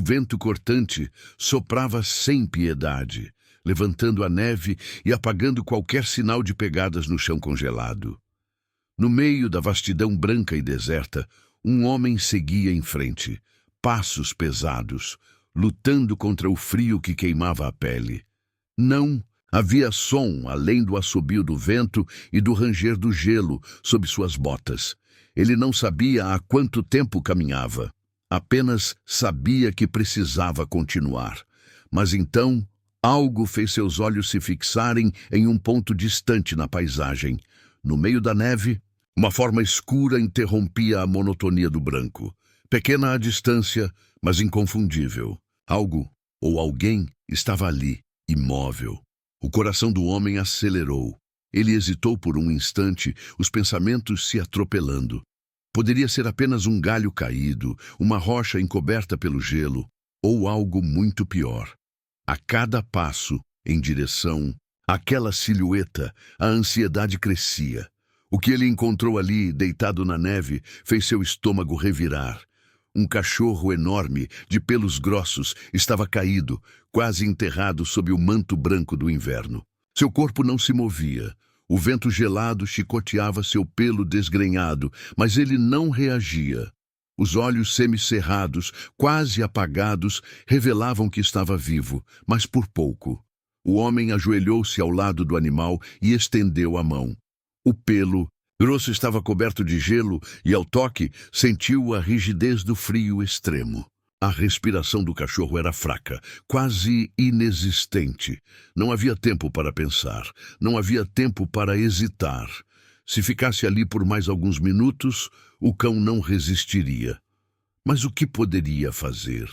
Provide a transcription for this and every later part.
vento cortante soprava sem piedade, levantando a neve e apagando qualquer sinal de pegadas no chão congelado. No meio da vastidão branca e deserta, um homem seguia em frente, passos pesados, lutando contra o frio que queimava a pele. Não havia som além do assobio do vento e do ranger do gelo sob suas botas. Ele não sabia há quanto tempo caminhava. Apenas sabia que precisava continuar. Mas então, algo fez seus olhos se fixarem em um ponto distante na paisagem. No meio da neve, uma forma escura interrompia a monotonia do branco. Pequena à distância, mas inconfundível. Algo ou alguém estava ali, imóvel. O coração do homem acelerou. Ele hesitou por um instante, os pensamentos se atropelando. Poderia ser apenas um galho caído, uma rocha encoberta pelo gelo, ou algo muito pior. A cada passo em direção àquela silhueta, a ansiedade crescia. O que ele encontrou ali, deitado na neve, fez seu estômago revirar. Um cachorro enorme, de pelos grossos, estava caído, quase enterrado sob o manto branco do inverno. Seu corpo não se movia. O vento gelado chicoteava seu pelo desgrenhado, mas ele não reagia. Os olhos semicerrados, quase apagados, revelavam que estava vivo, mas por pouco. O homem ajoelhou-se ao lado do animal e estendeu a mão. O pelo grosso estava coberto de gelo e, ao toque, sentiu a rigidez do frio extremo. A respiração do cachorro era fraca, quase inexistente. Não havia tempo para pensar, não havia tempo para hesitar. Se ficasse ali por mais alguns minutos, o cão não resistiria. Mas o que poderia fazer?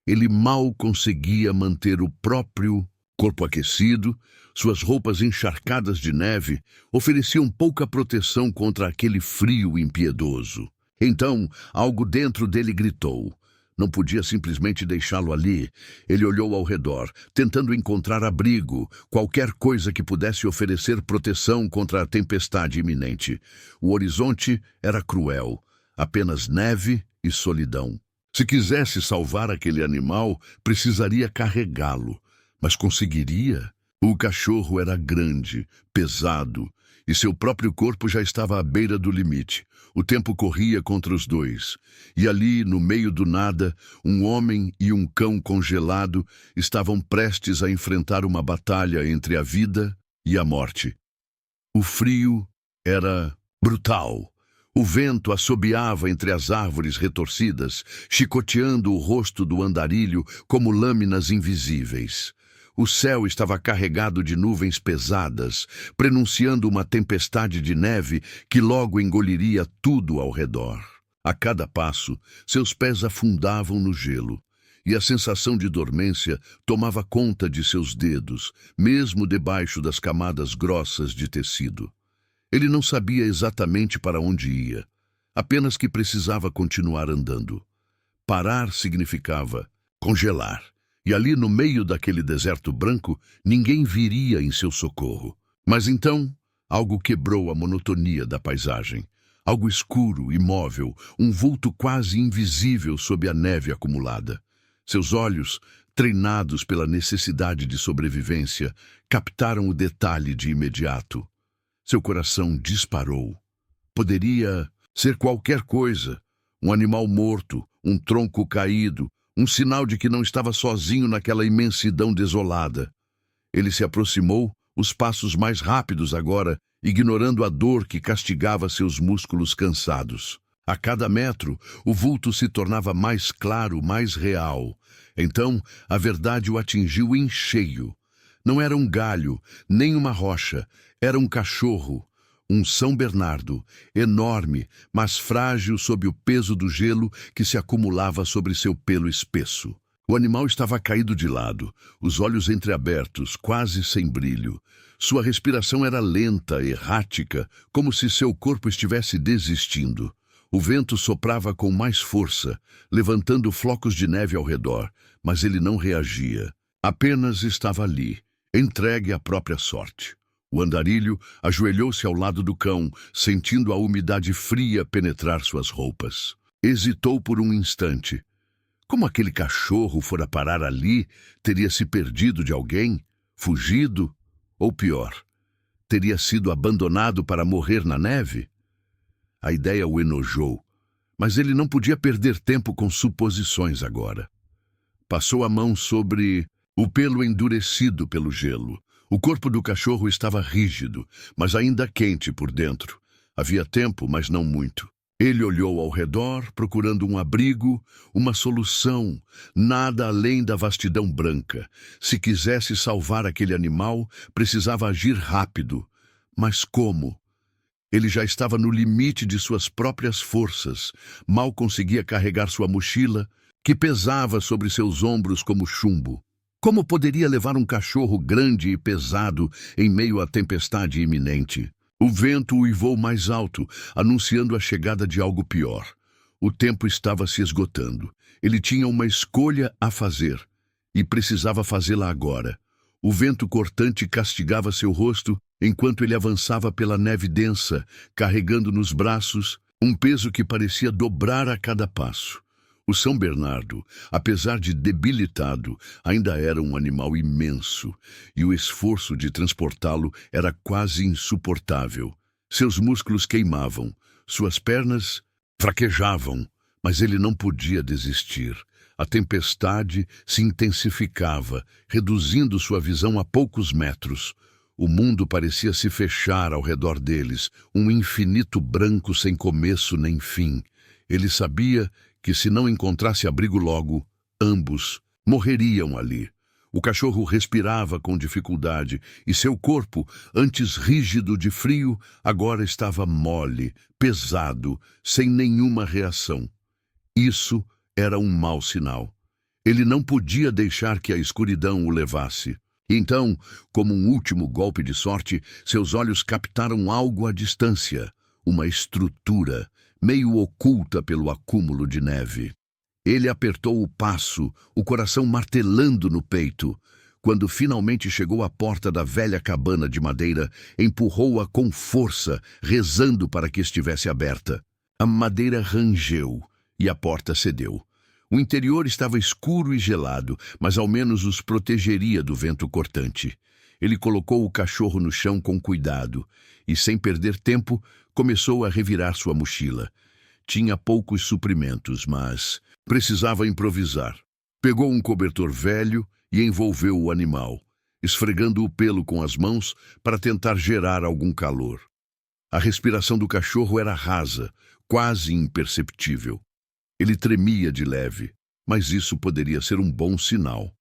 Ele mal conseguia manter o próprio corpo aquecido, suas roupas encharcadas de neve ofereciam pouca proteção contra aquele frio impiedoso. Então, algo dentro dele gritou. Não podia simplesmente deixá-lo ali. Ele olhou ao redor, tentando encontrar abrigo, qualquer coisa que pudesse oferecer proteção contra a tempestade iminente. O horizonte era cruel, apenas neve e solidão. Se quisesse salvar aquele animal, precisaria carregá-lo. Mas conseguiria? O cachorro era grande, pesado, e seu próprio corpo já estava à beira do limite. O tempo corria contra os dois. E ali, no meio do nada, um homem e um cão congelado estavam prestes a enfrentar uma batalha entre a vida e a morte. O frio era brutal. O vento assobiava entre as árvores retorcidas, chicoteando o rosto do andarilho como lâminas invisíveis. O céu estava carregado de nuvens pesadas, prenunciando uma tempestade de neve que logo engoliria tudo ao redor. A cada passo, seus pés afundavam no gelo, e a sensação de dormência tomava conta de seus dedos, mesmo debaixo das camadas grossas de tecido. Ele não sabia exatamente para onde ia, apenas que precisava continuar andando. Parar significava congelar. E ali no meio daquele deserto branco, ninguém viria em seu socorro. Mas então, algo quebrou a monotonia da paisagem. Algo escuro, imóvel, um vulto quase invisível sob a neve acumulada. Seus olhos, treinados pela necessidade de sobrevivência, captaram o detalhe de imediato. Seu coração disparou. Poderia ser qualquer coisa. Um animal morto, um tronco caído, um sinal de que não estava sozinho naquela imensidão desolada. Ele se aproximou, os passos mais rápidos agora, ignorando a dor que castigava seus músculos cansados. A cada metro, o vulto se tornava mais claro, mais real. Então, a verdade o atingiu em cheio. Não era um galho, nem uma rocha, era um cachorro. Um São Bernardo, enorme, mas frágil sob o peso do gelo que se acumulava sobre seu pelo espesso. O animal estava caído de lado, os olhos entreabertos, quase sem brilho. Sua respiração era lenta, errática, como se seu corpo estivesse desistindo. O vento soprava com mais força, levantando flocos de neve ao redor, mas ele não reagia. Apenas estava ali, entregue à própria sorte. O andarilho ajoelhou-se ao lado do cão, sentindo a umidade fria penetrar suas roupas. Hesitou por um instante. Como aquele cachorro fora parar ali, teria se perdido de alguém, fugido, ou pior, teria sido abandonado para morrer na neve? A ideia o enojou, mas ele não podia perder tempo com suposições agora. Passou a mão sobre o pelo endurecido pelo gelo. O corpo do cachorro estava rígido, mas ainda quente por dentro. Havia tempo, mas não muito. Ele olhou ao redor, procurando um abrigo, uma solução, nada além da vastidão branca. Se quisesse salvar aquele animal, precisava agir rápido. Mas como? Ele já estava no limite de suas próprias forças. Mal conseguia carregar sua mochila, que pesava sobre seus ombros como chumbo. Como poderia levar um cachorro grande e pesado em meio à tempestade iminente? O vento uivou mais alto, anunciando a chegada de algo pior. O tempo estava se esgotando. Ele tinha uma escolha a fazer, e precisava fazê-la agora. O vento cortante castigava seu rosto enquanto ele avançava pela neve densa, carregando nos braços um peso que parecia dobrar a cada passo. O São Bernardo, apesar de debilitado, ainda era um animal imenso, e o esforço de transportá-lo era quase insuportável. Seus músculos queimavam, suas pernas fraquejavam, mas ele não podia desistir. A tempestade se intensificava, reduzindo sua visão a poucos metros. O mundo parecia se fechar ao redor deles, um infinito branco sem começo nem fim. Ele sabia que se não encontrasse abrigo logo, ambos morreriam ali. O cachorro respirava com dificuldade e seu corpo, antes rígido de frio, agora estava mole, pesado, sem nenhuma reação. Isso era um mau sinal. Ele não podia deixar que a escuridão o levasse. Então, como um último golpe de sorte, seus olhos captaram algo à distância, uma estrutura, meio oculta pelo acúmulo de neve. Ele apertou o passo, o coração martelando no peito. Quando finalmente chegou à porta da velha cabana de madeira, empurrou-a com força, rezando para que estivesse aberta. A madeira rangeu e a porta cedeu. O interior estava escuro e gelado, mas ao menos os protegeria do vento cortante. Ele colocou o cachorro no chão com cuidado e, sem perder tempo, começou a revirar sua mochila. Tinha poucos suprimentos, mas precisava improvisar. Pegou um cobertor velho e envolveu o animal, esfregando o pelo com as mãos para tentar gerar algum calor. A respiração do cachorro era rasa, quase imperceptível. Ele tremia de leve, mas isso poderia ser um bom sinal.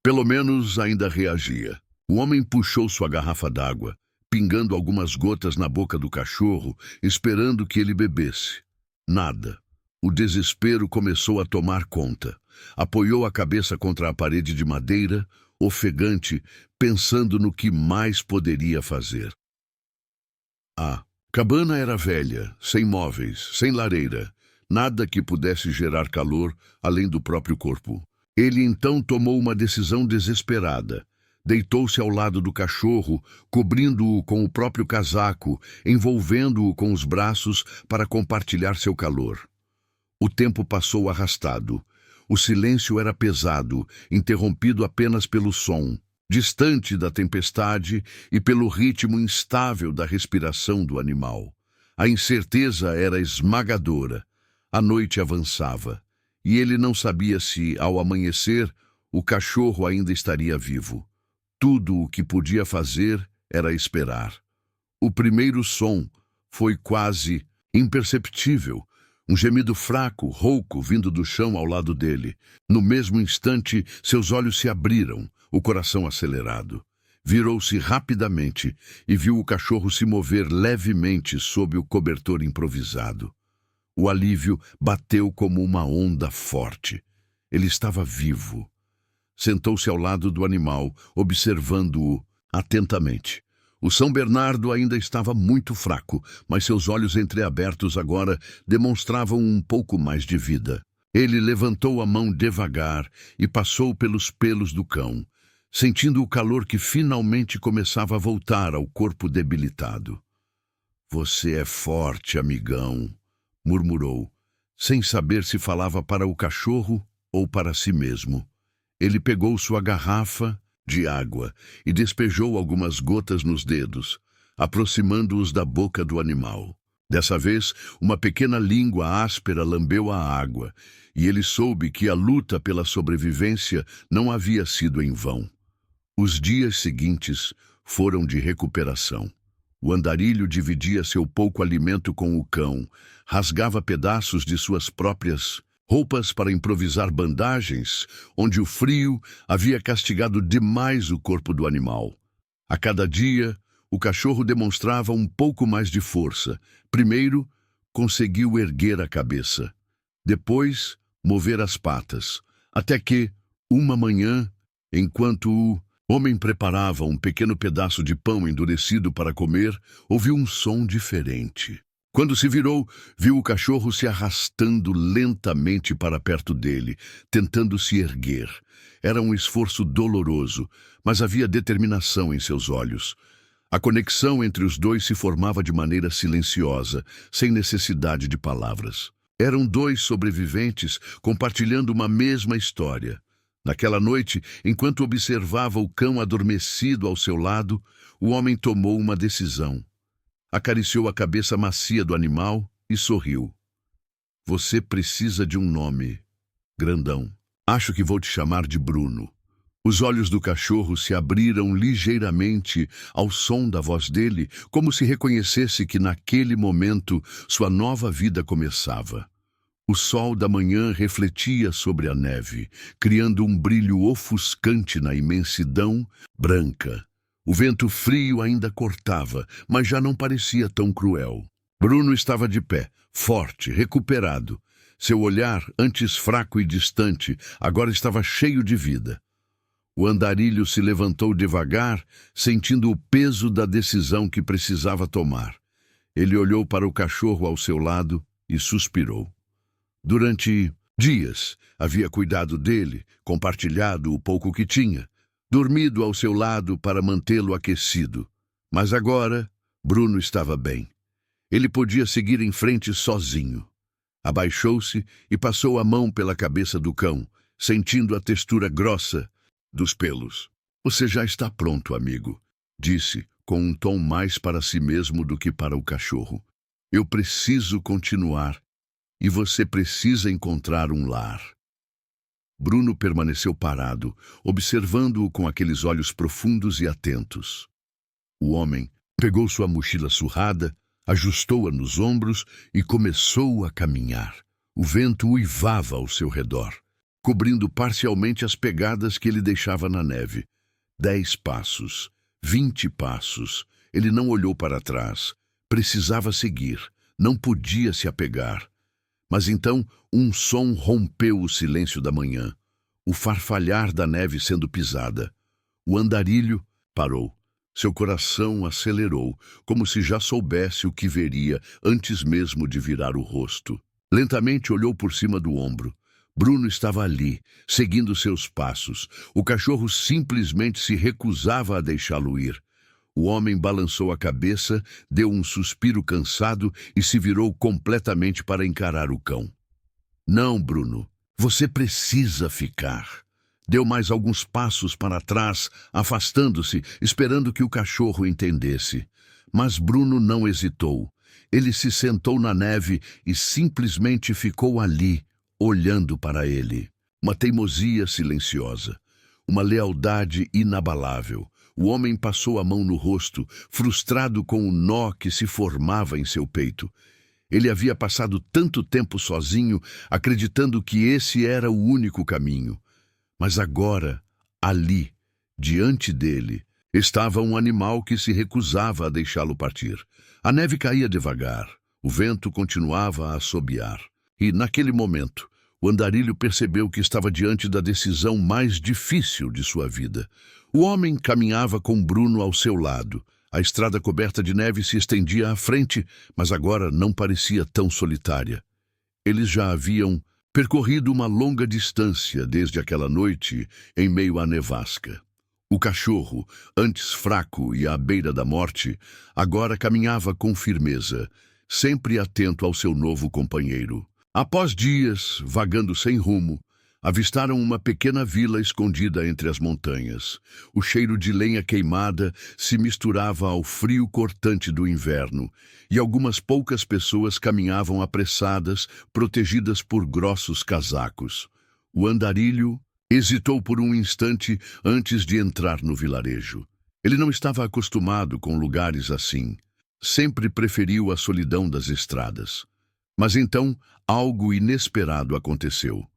Pelo menos ainda reagia. O homem puxou sua garrafa d'água, pingando algumas gotas na boca do cachorro, esperando que ele bebesse. Nada. O desespero começou a tomar conta. Apoiou a cabeça contra a parede de madeira, ofegante, pensando no que mais poderia fazer. A cabana era velha, sem móveis, sem lareira, nada que pudesse gerar calor além do próprio corpo. Ele então tomou uma decisão desesperada. Deitou-se ao lado do cachorro, cobrindo-o com o próprio casaco, envolvendo-o com os braços para compartilhar seu calor. O tempo passou arrastado. O silêncio era pesado, interrompido apenas pelo som, distante da tempestade e pelo ritmo instável da respiração do animal. A incerteza era esmagadora. A noite avançava, e ele não sabia se, ao amanhecer, o cachorro ainda estaria vivo. Tudo o que podia fazer era esperar. O primeiro som foi quase imperceptível, um gemido fraco, rouco, vindo do chão ao lado dele. No mesmo instante, seus olhos se abriram, o coração acelerado. Virou-se rapidamente e viu o cachorro se mover levemente sob o cobertor improvisado. O alívio bateu como uma onda forte. Ele estava vivo. Sentou-se ao lado do animal, observando-o atentamente. O São Bernardo ainda estava muito fraco, mas seus olhos entreabertos agora demonstravam um pouco mais de vida. Ele levantou a mão devagar e passou pelos pelos do cão, sentindo o calor que finalmente começava a voltar ao corpo debilitado. "Você é forte, amigão", murmurou, sem saber se falava para o cachorro ou para si mesmo. Ele pegou sua garrafa de água e despejou algumas gotas nos dedos, aproximando-os da boca do animal. Dessa vez, uma pequena língua áspera lambeu a água, e ele soube que a luta pela sobrevivência não havia sido em vão. Os dias seguintes foram de recuperação. O andarilho dividia seu pouco alimento com o cão, rasgava pedaços de suas próprias roupas para improvisar bandagens, onde o frio havia castigado demais o corpo do animal. A cada dia, o cachorro demonstrava um pouco mais de força. Primeiro, conseguiu erguer a cabeça. Depois, mover as patas. Até que, uma manhã, enquanto o homem preparava um pequeno pedaço de pão endurecido para comer, ouviu um som diferente. Quando se virou, viu o cachorro se arrastando lentamente para perto dele, tentando se erguer. Era um esforço doloroso, mas havia determinação em seus olhos. A conexão entre os dois se formava de maneira silenciosa, sem necessidade de palavras. Eram dois sobreviventes compartilhando uma mesma história. Naquela noite, enquanto observava o cão adormecido ao seu lado, o homem tomou uma decisão. Acariciou a cabeça macia do animal e sorriu. Você precisa de um nome, grandão. Acho que vou te chamar de Bruno. Os olhos do cachorro se abriram ligeiramente ao som da voz dele, como se reconhecesse que naquele momento sua nova vida começava. O sol da manhã refletia sobre a neve, criando um brilho ofuscante na imensidão branca. O vento frio ainda cortava, mas já não parecia tão cruel. Bruno estava de pé, forte, recuperado. Seu olhar, antes fraco e distante, agora estava cheio de vida. O andarilho se levantou devagar, sentindo o peso da decisão que precisava tomar. Ele olhou para o cachorro ao seu lado e suspirou. Durante dias, havia cuidado dele, compartilhado o pouco que tinha, dormido ao seu lado para mantê-lo aquecido. Mas agora, Bruno estava bem. Ele podia seguir em frente sozinho. Abaixou-se e passou a mão pela cabeça do cão, sentindo a textura grossa dos pelos. Você já está pronto, amigo, disse, com um tom mais para si mesmo do que para o cachorro. Eu preciso continuar, e você precisa encontrar um lar. Bruno permaneceu parado, observando-o com aqueles olhos profundos e atentos. O homem pegou sua mochila surrada, ajustou-a nos ombros e começou a caminhar. O vento uivava ao seu redor, cobrindo parcialmente as pegadas que ele deixava na neve. 10 passos, 20 passos. Ele não olhou para trás. Precisava seguir. Não podia se apegar. Mas então um som rompeu o silêncio da manhã. O farfalhar da neve sendo pisada. O andarilho parou. Seu coração acelerou, como se já soubesse o que veria antes mesmo de virar o rosto. Lentamente olhou por cima do ombro. Bruno estava ali, seguindo seus passos. O cachorro simplesmente se recusava a deixá-lo ir. O homem balançou a cabeça, deu um suspiro cansado e se virou completamente para encarar o cão. Não, Bruno, você precisa ficar. Deu mais alguns passos para trás, afastando-se, esperando que o cachorro entendesse. Mas Bruno não hesitou. Ele se sentou na neve e simplesmente ficou ali, olhando para ele. Uma teimosia silenciosa, uma lealdade inabalável. O homem passou a mão no rosto, frustrado com o nó que se formava em seu peito. Ele havia passado tanto tempo sozinho, acreditando que esse era o único caminho. Mas agora, ali, diante dele, estava um animal que se recusava a deixá-lo partir. A neve caía devagar, o vento continuava a assobiar. E, naquele momento, o andarilho percebeu que estava diante da decisão mais difícil de sua vida. O homem caminhava com Bruno ao seu lado. A estrada coberta de neve se estendia à frente, mas agora não parecia tão solitária. Eles já haviam percorrido uma longa distância desde aquela noite em meio à nevasca. O cachorro, antes fraco e à beira da morte, agora caminhava com firmeza, sempre atento ao seu novo companheiro. Após dias, vagando sem rumo, avistaram uma pequena vila escondida entre as montanhas. O cheiro de lenha queimada se misturava ao frio cortante do inverno, e algumas poucas pessoas caminhavam apressadas, protegidas por grossos casacos. O andarilho hesitou por um instante antes de entrar no vilarejo. Ele não estava acostumado com lugares assim. Sempre preferiu a solidão das estradas. Mas então, algo inesperado aconteceu.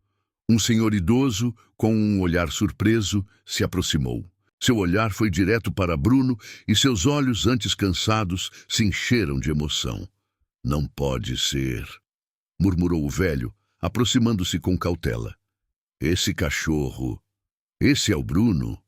Um senhor idoso, com um olhar surpreso, se aproximou. Seu olhar foi direto para Bruno e seus olhos, antes cansados, se encheram de emoção. "Não pode ser", murmurou o velho, aproximando-se com cautela. "Esse cachorro... Esse é o Bruno?"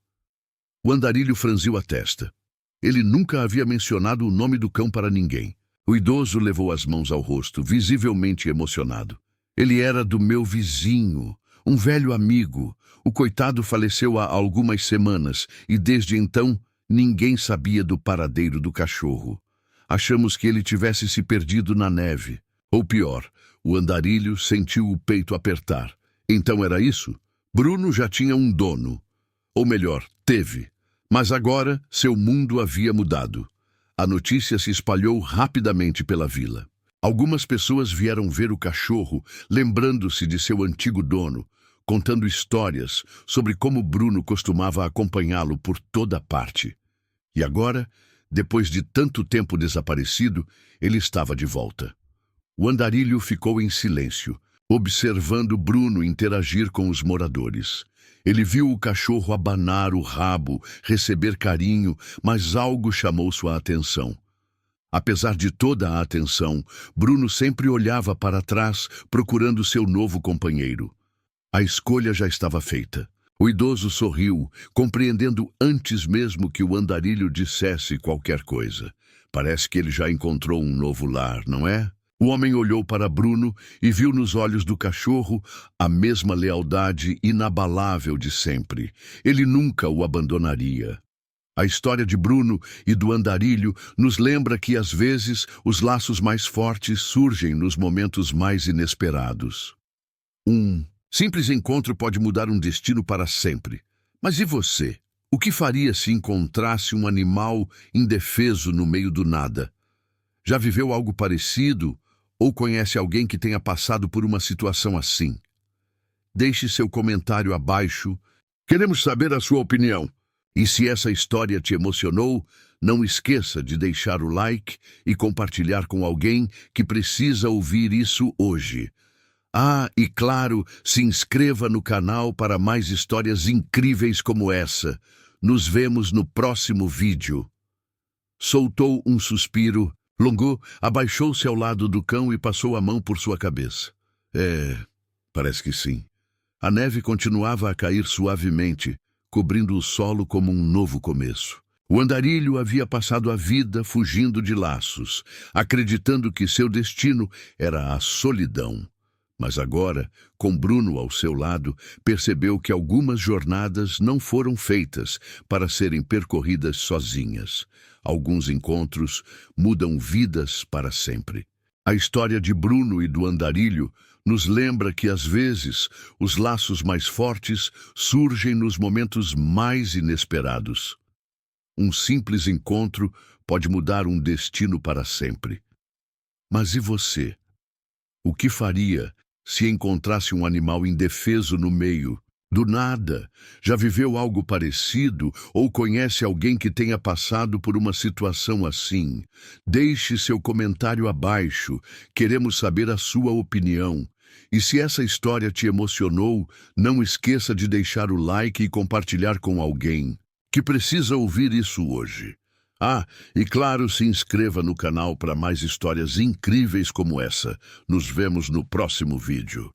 O andarilho franziu a testa. Ele nunca havia mencionado o nome do cão para ninguém. O idoso levou as mãos ao rosto, visivelmente emocionado. "Ele era do meu vizinho, um velho amigo. O coitado faleceu há algumas semanas e desde então ninguém sabia do paradeiro do cachorro. Achamos que ele tivesse se perdido na neve. Ou pior, o andarilho sentiu o peito apertar. Então era isso? Bruno já tinha um dono. Ou melhor, teve. Mas agora seu mundo havia mudado. A notícia se espalhou rapidamente pela vila. Algumas pessoas vieram ver o cachorro, lembrando-se de seu antigo dono, contando histórias sobre como Bruno costumava acompanhá-lo por toda parte. E agora, depois de tanto tempo desaparecido, ele estava de volta. O andarilho ficou em silêncio, observando Bruno interagir com os moradores. Ele viu o cachorro abanar o rabo, receber carinho, mas algo chamou sua atenção. Apesar de toda a atenção, Bruno sempre olhava para trás, procurando seu novo companheiro. A escolha já estava feita. O idoso sorriu, compreendendo antes mesmo que o andarilho dissesse qualquer coisa. Parece que ele já encontrou um novo lar, não é? O homem olhou para Bruno e viu nos olhos do cachorro a mesma lealdade inabalável de sempre. Ele nunca o abandonaria. A história de Bruno e do andarilho nos lembra que, às vezes, os laços mais fortes surgem nos momentos mais inesperados. Um simples encontro pode mudar um destino para sempre. Mas e você? O que faria se encontrasse um animal indefeso no meio do nada? Já viveu algo parecido? Ou conhece alguém que tenha passado por uma situação assim? Deixe seu comentário abaixo. Queremos saber a sua opinião. E se essa história te emocionou, não esqueça de deixar o like e compartilhar com alguém que precisa ouvir isso hoje. Ah, e claro, se inscreva no canal para mais histórias incríveis como essa. Nos vemos no próximo vídeo. Soltou um suspiro. Longo abaixou-se ao lado do cão e passou a mão por sua cabeça. Parece que sim. A neve continuava a cair suavemente, cobrindo o solo como um novo começo. O andarilho havia passado a vida fugindo de laços, acreditando que seu destino era a solidão. Mas agora, com Bruno ao seu lado, percebeu que algumas jornadas não foram feitas para serem percorridas sozinhas. Alguns encontros mudam vidas para sempre. A história de Bruno e do andarilho nos lembra que, às vezes, os laços mais fortes surgem nos momentos mais inesperados. Um simples encontro pode mudar um destino para sempre. Mas e você? O que faria se encontrasse um animal indefeso no meio? Do nada, já viveu algo parecido ou conhece alguém que tenha passado por uma situação assim? Deixe seu comentário abaixo, queremos saber a sua opinião. E se essa história te emocionou, não esqueça de deixar o like e compartilhar com alguém que precisa ouvir isso hoje. Ah, e claro, se inscreva no canal para mais histórias incríveis como essa. Nos vemos no próximo vídeo.